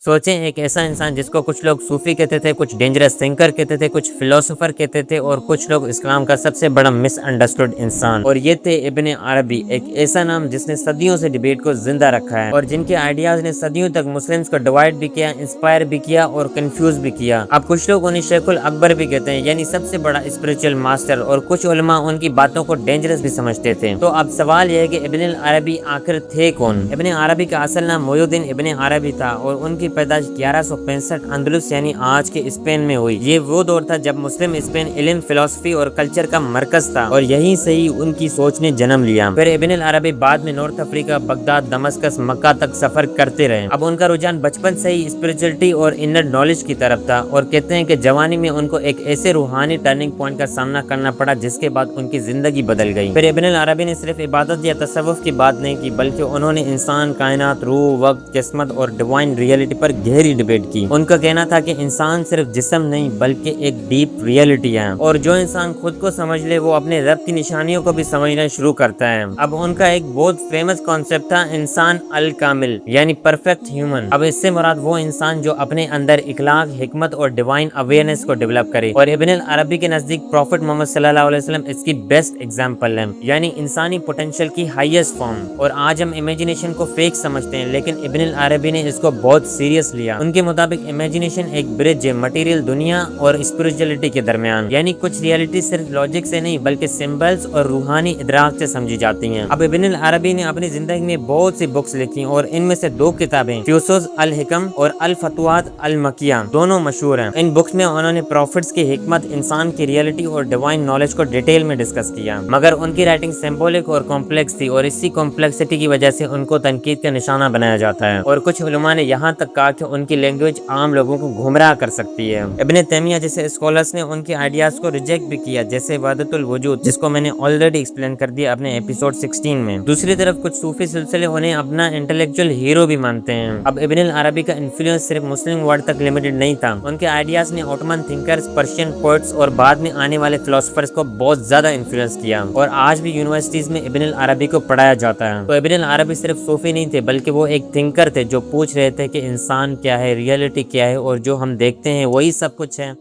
सोचें एक ऐसा इंसान जिसको कुछ लोग सूफी कहते थे, कुछ डेंजरस थिंकर कहते थे, कुछ फिलोसोफर कहते थे और कुछ लोग इस्लाम का सबसे बड़ा मिसअंडरस्टूड इंसान, और ये थे इब्ने अरबी, एक ऐसा नाम जिसने सदियों से डिबेट को जिंदा रखा है और जिनके आइडियाज ने सदियों तक मुस्लिम्स को डिवाइड भी किया, इंस्पायर भी किया और कंफ्यूज भी किया। अब कुछ लोग उन्हें शेखुल अकबर भी कहते हैं, यानी सबसे बड़ा स्पिरिचुअल मास्टर, और कुछ उलमा उनकी बातों को डेंजरस भी समझते थे। तो अब सवाल यह है कि इब्ने अरबी आखिर थे कौन? इब्ने अरबी का असल नाम मोयुद्दीन इब्ने अरबी था और उनकी पैदाइश 1165 अंदलुस यानी आज के स्पेन में हुई। ये वो दौर था जब मुस्लिम स्पेन इल्म, फिलोसफी और कल्चर का मरकज था और यहीं से ही उनकी सोच ने जन्म लिया। फिर इब्ने अरबी बाद में नॉर्थ अफ्रीका, बगदाद, दमस्कस, मक्का तक सफर करते रहे। अब उनका रुझान बचपन से ही स्पिरिचुअलिटी और इनर नॉलेज की तरफ था और कहते हैं कि जवानी में उनको एक ऐसे रूहानी टर्निंग पॉइंट का सामना करना पड़ा जिसके बाद उनकी जिंदगी बदल गई। फिर इब्ने अरबी ने सिर्फ इबादत या तसव्वुफ की बात नहीं की, बल्कि उन्होंने इंसान, कायनात, रूह, वक्त, किस्मत और डिवाइन रियलिटी पर गहरी डिबेट की। उनका कहना था कि इंसान सिर्फ जिस्म नहीं बल्कि एक डीप रियलिटी है और जो इंसान खुद को समझ ले वो अपने रब की निशानियों को भी समझना शुरू करता है। अब उनका एक बहुत फेमस कॉन्सेप्ट था इंसान अल कामिल, यानी परफेक्ट ह्यूमन। अब इससे मुराद वो इंसान जो अपने अंदर इखलाक, हिकमत और डिवाइन अवेयरनेस को डेवलप करे। और इब्ने अरबी के नजदीक प्रॉफिट मोहम्मद सल्लल्लाहु अलैहि वसल्लम इसकी बेस्ट एग्जांपल है, यानी इंसानी पोटेंशियल की हाईएस्ट फॉर्म। और आज हम इमेजिनेशन को फेक समझते हैं, लेकिन इब्ने अरबी ने इसको बहुत सीरियस लिया। उनके मुताबिक इमेजिनेशन एक ब्रिज है मटेरियल दुनिया और स्पिरिचुअलिटी के दरमियान, यानी कुछ रियलिटी सिर्फ लॉजिक से नहीं बल्कि सिंबल्स और रूहानी इदराक से समझी जाती हैं। अब इब्ने अरबी ने अपनी जिंदगी में बहुत सी बुक्स लिखी और इनमें से दो किताबें फ्यूसुस अल हिकम और अल फतवात अल मकिया दोनों मशहूर हैं। इन बुक्स में उन्होंने प्रॉफिट्स की हिकमत, इंसान की रियलिटी और डिवाइन नॉलेज को डिटेल में डिस्कस किया, मगर उनकी राइटिंग सिंबॉलिक और कॉम्प्लेक्स थी और इसी कॉम्प्लेक्सिटी की वजह से उनको तनकीद का निशाना बनाया जाता है। और कुछ उलमा ने यहाँ तक कहा कि उनकी लैंग्वेज आम लोगों को गुमराह कर सकती है। इब्ने तैमिया जैसे स्कॉलर्स ने उनके आइडियाज को रिजेक्ट भी किया, जैसे वहदतुल वजूद, जिसको मैंने ऑलरेडी एक्सप्लेन कर दिया अपने एपिसोड 16 में। दूसरी तरफ कुछ सूफी सिलसिले उन्हें अपना इंटेलेक्चुअल हीरो भी मानते हैं। अब इब्ने अरबी का इन्फ्लुएंस सिर्फ मुस्लिम वर्ल्ड तक लिमिटेड नहीं था, उनके आइडियाज ने ऑटोमन थिंकर्स, पर्शियन पोएट्स और बाद में आने वाले फिलोसोफर्स को बहुत ज्यादा इन्फ्लुएंस किया और आज भी यूनिवर्सिटीज में इब्ने अरबी को पढ़ाया जाता है। तो इब्ने अरबी सिर्फ सूफी नहीं थे बल्कि वो एक थिंकर थे जो पूछ रहे थे कि इंसान क्या है, रियलिटी क्या है और जो हम देखते हैं वही सब कुछ है।